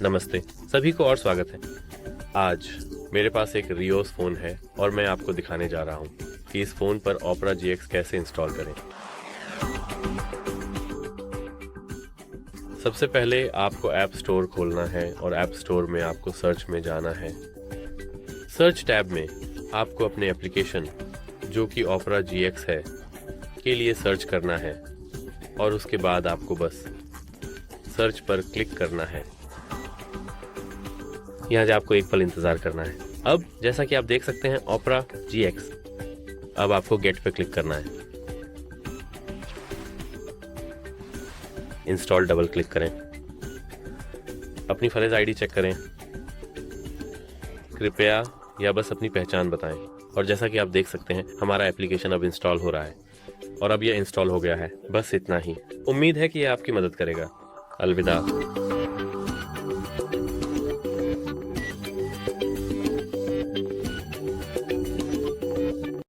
नमस्ते सभी को और स्वागत है। आज मेरे पास एक रियोस फ़ोन है और मैं आपको दिखाने जा रहा हूँ कि इस फ़ोन पर Opera GX कैसे इंस्टॉल करें। सबसे पहले आपको ऐप स्टोर खोलना है और ऐप स्टोर में आपको सर्च में जाना है। सर्च टैब में आपको अपने एप्लीकेशन जो कि Opera GX है के लिए सर्च करना है और उसके बाद आपको बस सर्च पर क्लिक करना है। यहाँ से आपको एक पल इंतज़ार करना है। अब जैसा कि आप देख सकते हैं Opera GX, अब आपको गेट पे क्लिक करना है। इंस्टॉल डबल क्लिक करें, अपनी फरेज आईडी चेक करें, कृपया या बस अपनी पहचान बताएं। और जैसा कि आप देख सकते हैं हमारा एप्लीकेशन अब इंस्टॉल हो रहा है और अब यह इंस्टॉल हो गया है। बस इतना ही। उम्मीद है कि यह आपकी मदद करेगा। अलविदा।